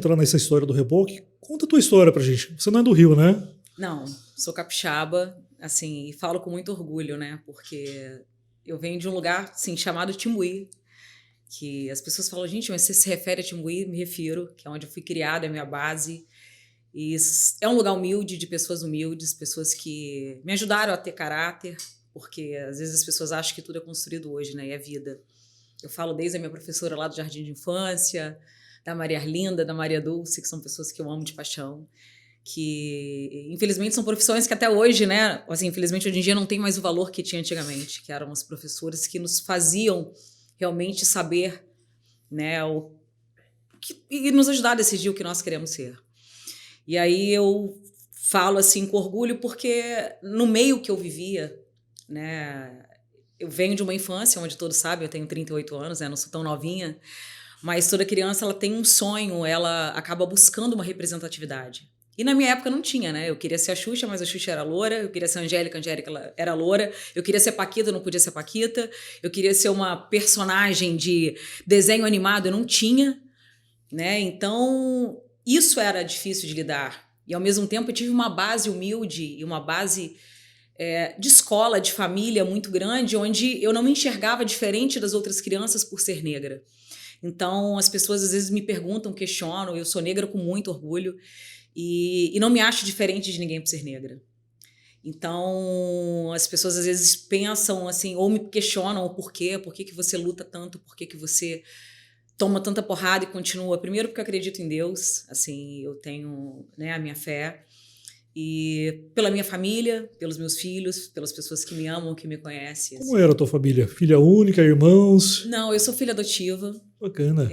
entrar nessa história do reboque, conta a tua história pra gente. Você não é do Rio, né? Não, sou capixaba, assim, e falo com muito orgulho, né? Porque eu venho de um lugar, assim, chamado Timbuí, que as pessoas falam, gente, mas você se refere a Timbuí? Me refiro, que é onde eu fui criada, é a minha base. E é um lugar humilde, de pessoas humildes, pessoas que me ajudaram a ter caráter, porque às vezes as pessoas acham que tudo é construído hoje, né? E é vida. Eu falo desde a minha professora lá do Jardim de Infância, da Maria Arlinda, da Maria Dulce, que são pessoas que eu amo de paixão, que infelizmente são profissões que até hoje, né? Assim, infelizmente hoje em dia não tem mais o valor que tinha antigamente, que eram as professoras que nos faziam realmente saber, né? E nos ajudar a decidir o que nós queremos ser. E aí eu falo assim com orgulho porque no meio que eu vivia, né? Eu venho de uma infância onde todos sabem, eu tenho 38 anos, né? Não sou tão novinha, mas toda criança ela tem um sonho, ela acaba buscando uma representatividade. E na minha época não tinha, né? Eu queria ser a Xuxa, mas a Xuxa era loura. Eu queria ser a Angélica, a Angélica ela era loura. Eu queria ser Paquita, não podia ser Paquita. Eu queria ser uma personagem de desenho animado, eu não tinha, né? Então, isso era difícil de lidar. E, ao mesmo tempo, eu tive uma base humilde e uma base de escola, de família muito grande, onde eu não me enxergava diferente das outras crianças por ser negra. Então, as pessoas às vezes me perguntam, questionam, eu sou negra com muito orgulho e não me acho diferente de ninguém por ser negra. Então, as pessoas às vezes pensam assim, ou me questionam o porquê, por que você luta tanto, por que você toma tanta porrada e continua. Primeiro porque eu acredito em Deus, assim, eu tenho, né, a minha fé, e pela minha família, pelos meus filhos, pelas pessoas que me amam, que me conhecem. Como Assim. era a tua família? Filha única, irmãos? Não, eu sou filha adotiva. Bacana.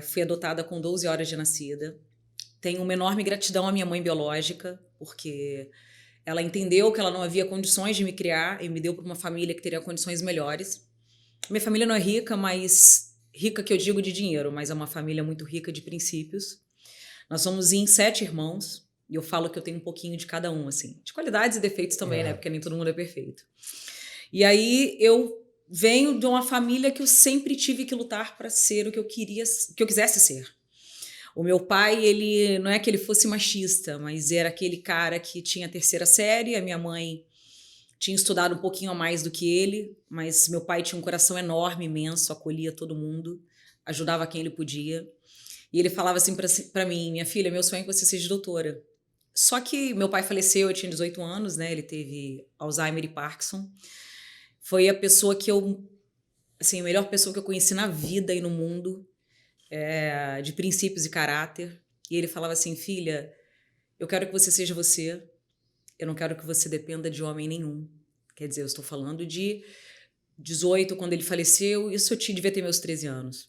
Fui adotada com 12 horas de nascida. Tenho uma enorme gratidão à minha mãe biológica, porque ela entendeu que ela não havia condições de me criar e me deu para uma família que teria condições melhores. Minha família não é rica, mas rica que eu digo de dinheiro, mas é uma família muito rica de princípios. Nós somos em 7 irmãos, e eu falo que eu tenho um pouquinho de cada um, assim. De qualidades e defeitos também, né? Porque nem todo mundo é perfeito. E aí eu venho de uma família que eu sempre tive que lutar para ser o que eu queria, que eu quisesse ser. O meu pai, ele não é que ele fosse machista, mas era aquele cara que tinha a 3ª série, a minha mãe tinha estudado um pouquinho a mais do que ele, mas meu pai tinha um coração enorme, imenso, acolhia todo mundo, ajudava quem ele podia. E ele falava assim para mim, minha filha, meu sonho é que você seja doutora. Só que meu pai faleceu, eu tinha 18 anos, né? Ele teve Alzheimer e Parkinson. Foi a pessoa que assim, a melhor pessoa que eu conheci na vida e no mundo, de princípios e caráter. E ele falava assim, filha, eu quero que você seja você, eu não quero que você dependa de homem nenhum. Quer dizer, eu estou falando de 18, quando ele faleceu, isso eu devia ter meus 13 anos.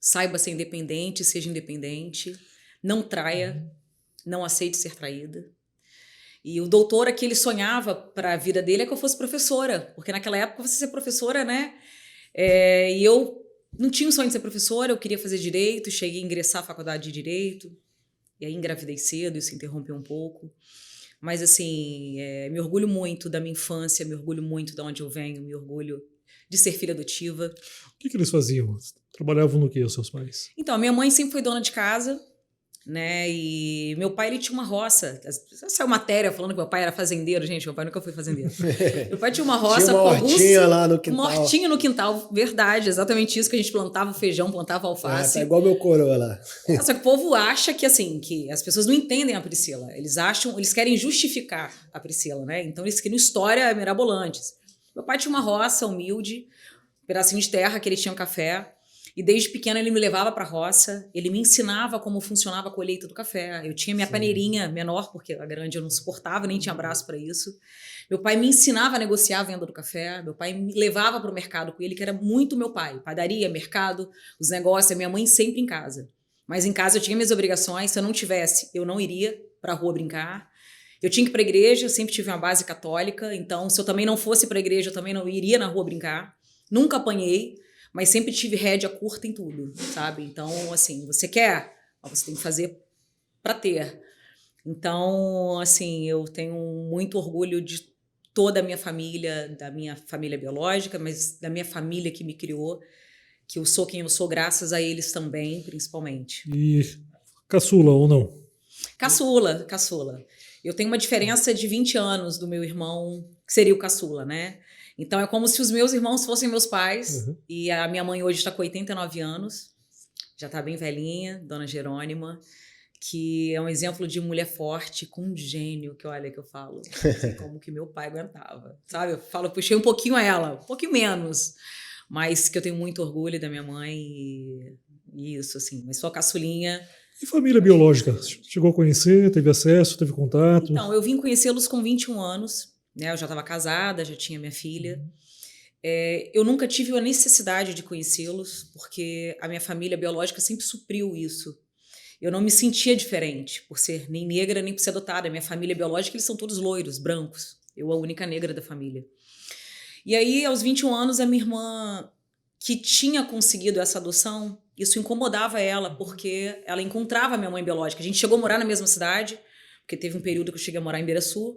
Saiba ser independente, seja independente, não traia, não aceite ser traída. E o doutor que ele sonhava para a vida dele é que eu fosse professora, porque naquela época você ser professora, né? E eu não tinha o sonho de ser professora, eu queria fazer direito, cheguei a ingressar à faculdade de direito, e aí engravidei cedo, isso interrompeu um pouco. Mas, assim, me orgulho muito da minha infância, me orgulho muito de onde eu venho, me orgulho de ser filha adotiva. O que eles faziam? Trabalhavam no quê, os seus pais? Então, a minha mãe sempre foi dona de casa, né? E meu pai, ele tinha uma roça. Saiu matéria falando que meu pai era fazendeiro. Gente, meu pai nunca foi fazendeiro. Meu pai tinha uma roça tinha uma com hortinha lá no quintal. Uma hortinha no quintal, verdade. Exatamente isso que a gente plantava feijão, plantava alface. Tá igual meu coroa lá. Só que o povo acha que, assim, que as pessoas não entendem a Priscila. Eles querem justificar a Priscila, né? Então eles criam histórias mirabolantes. Meu pai tinha uma roça humilde, um pedacinho de terra que ele tinha um café. E desde pequena ele me levava para a roça, ele me ensinava como funcionava a colheita do café. Eu tinha minha paneirinha menor, porque a grande eu não suportava, nem tinha braço para isso. Meu pai me ensinava a negociar a venda do café, meu pai me levava para o mercado com ele, que era muito meu pai. Padaria, mercado, os negócios, a minha mãe sempre em casa. Mas em casa eu tinha minhas obrigações, se eu não tivesse, eu não iria para a rua brincar. Eu tinha que ir para a igreja, eu sempre tive uma base católica, então se eu também não fosse para a igreja, eu também não iria na rua brincar. Nunca apanhei, mas sempre tive rédea curta em tudo, sabe? Então, assim, você quer, você tem que fazer para ter. Então, assim, eu tenho muito orgulho de toda a minha família, da minha família biológica, mas da minha família que me criou, que eu sou quem eu sou graças a eles também, principalmente. E Caçula ou não? Caçula, caçula. Eu tenho uma diferença de 20 anos do meu irmão, que seria o caçula, né? Então é como se os meus irmãos fossem meus pais. Uhum. E a minha mãe hoje está com 89 anos, já está bem velhinha, Dona Jerônima, que é um exemplo de mulher forte, com um gênio, que olha que eu falo, assim, como que meu pai aguentava, sabe? Eu falo, puxei um pouquinho a ela, um pouquinho menos, mas que eu tenho muito orgulho da minha mãe e isso, assim, mas sou a caçulinha. E família biológica? Chegou a conhecer, teve acesso, teve contato? Então, eu vim conhecê-los com 21 anos, né? Eu já estava casada, já tinha minha filha. Eu nunca tive a necessidade de conhecê-los, porque a minha família biológica sempre supriu isso. Eu não me sentia diferente por ser nem negra nem por ser adotada. Minha família biológica, eles são todos loiros, brancos. Eu a única negra da família. E aí, aos 21 anos, a minha irmã, que tinha conseguido essa adoção, isso incomodava ela, porque ela encontrava a minha mãe biológica. A gente chegou a morar na mesma cidade, porque teve um período que eu cheguei a morar em Beiraçu,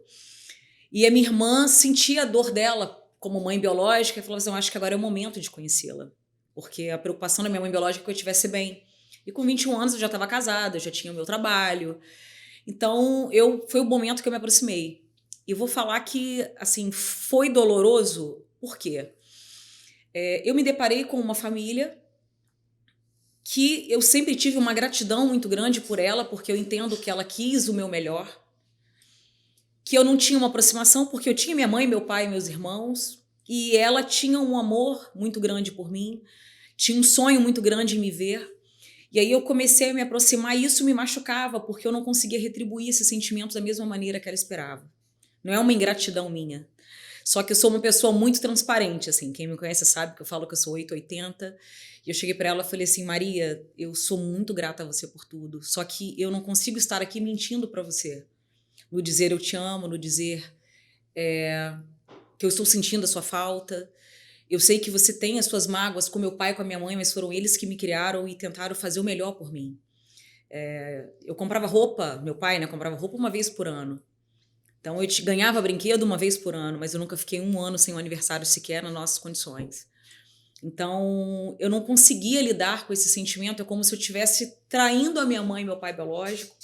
e a minha irmã sentia a dor dela como mãe biológica e falou assim, eu acho que agora é o momento de conhecê-la, porque a preocupação da minha mãe biológica é que eu estivesse bem. E com 21 anos eu já estava casada, eu já tinha o meu trabalho. Então, foi o momento que eu me aproximei. E vou falar que, assim, foi doloroso, por quê? Eu me deparei com uma família que eu sempre tive uma gratidão muito grande por ela, porque eu entendo que ela quis o meu melhor, que eu não tinha uma aproximação, porque eu tinha minha mãe, meu pai e meus irmãos, e ela tinha um amor muito grande por mim, tinha um sonho muito grande em me ver. E aí eu comecei a me aproximar e isso me machucava, porque eu não conseguia retribuir esse sentimento da mesma maneira que ela esperava. Não é uma ingratidão minha. Só que eu sou uma pessoa muito transparente, assim. Quem me conhece sabe que eu falo que eu sou 880. E eu cheguei para ela e falei assim, Maria, eu sou muito grata a você por tudo. Só que eu não consigo estar aqui mentindo para você. No dizer eu te amo, no dizer que eu estou sentindo a sua falta. Eu sei que você tem as suas mágoas com meu pai e com a minha mãe, mas foram eles que me criaram e tentaram fazer o melhor por mim. Eu comprava roupa, meu pai, né, comprava roupa uma vez por ano. Então eu ganhava brinquedo uma vez por ano, mas eu nunca fiquei um ano sem um aniversário sequer nas nossas condições. Então eu não conseguia lidar com esse sentimento, é como se eu estivesse traindo a minha mãe e meu pai biológico,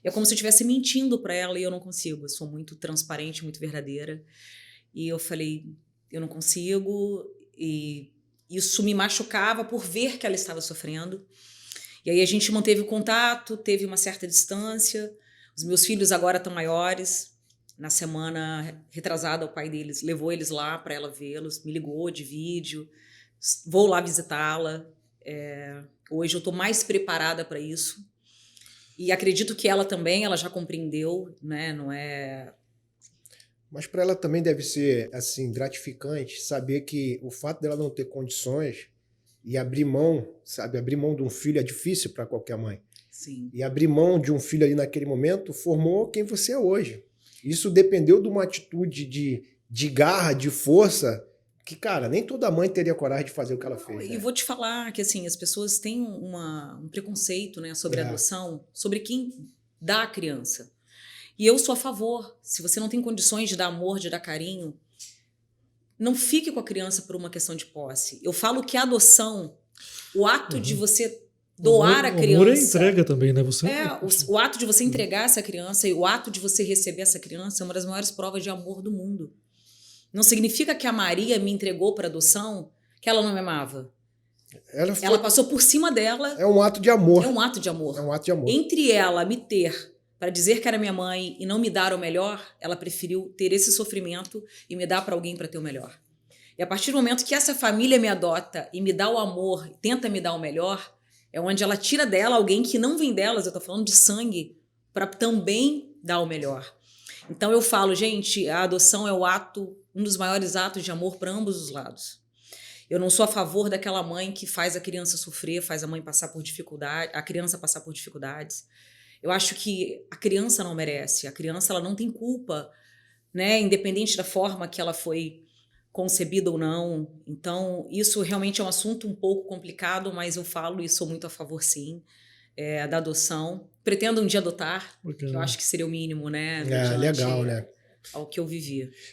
é como se eu estivesse mentindo para ela e eu não consigo. Eu sou muito transparente, muito verdadeira. E eu falei, eu não consigo, e isso me machucava por ver que ela estava sofrendo. E aí a gente manteve o contato, teve uma certa distância. Os meus filhos agora estão maiores. Na semana retrasada, o pai deles levou eles lá para ela vê-los, me ligou de vídeo, vou lá visitá-la. Hoje eu estou mais preparada para isso. E acredito que ela também, ela já compreendeu, né? Não é... Mas para ela também deve ser assim gratificante saber que o fato dela não ter condições e abrir mão, sabe, abrir mão de um filho é difícil para qualquer mãe. Sim. E abrir mão de um filho ali naquele momento formou quem você é hoje. Isso dependeu de uma atitude de garra, de força, que, cara, nem toda mãe teria coragem de fazer o que ela fez. E né? vou te falar que, assim, as pessoas têm um preconceito, né, sobre a adoção, sobre quem dá a criança. E eu sou a favor. Se você não tem condições de dar amor, de dar carinho, não fique com a criança por uma questão de posse. Eu falo que a adoção, o ato de você doar a criança... O amor é entrega também, né? O ato de você entregar essa criança e o ato de você receber essa criança é uma das maiores provas de amor do mundo. Não significa que a Maria me entregou para adoção que ela não me amava. Ela passou por cima dela. É um ato de amor. É um ato de amor. É um ato de amor. Entre ela me ter para dizer que era minha mãe e não me dar o melhor, ela preferiu ter esse sofrimento e me dar para alguém para ter o melhor. E a partir do momento que essa família me adota e me dá o amor, tenta me dar o melhor, é onde ela tira dela alguém que não vem delas, eu tô falando de sangue, para também dar o melhor. Então eu falo, gente, a adoção é um dos maiores atos de amor para ambos os lados. Eu não sou a favor daquela mãe que faz a criança sofrer, faz a mãe passar por dificuldade, a criança passar por dificuldades. Eu acho que a criança não merece, a criança ela não tem culpa, né? Independente da forma que ela foi concebida ou não. Então, isso realmente é um assunto um pouco complicado, mas eu falo e sou muito a favor, sim, da adoção. Pretendo um dia adotar, que eu acho que seria o mínimo, né? Legal, né? Ao que eu vivi.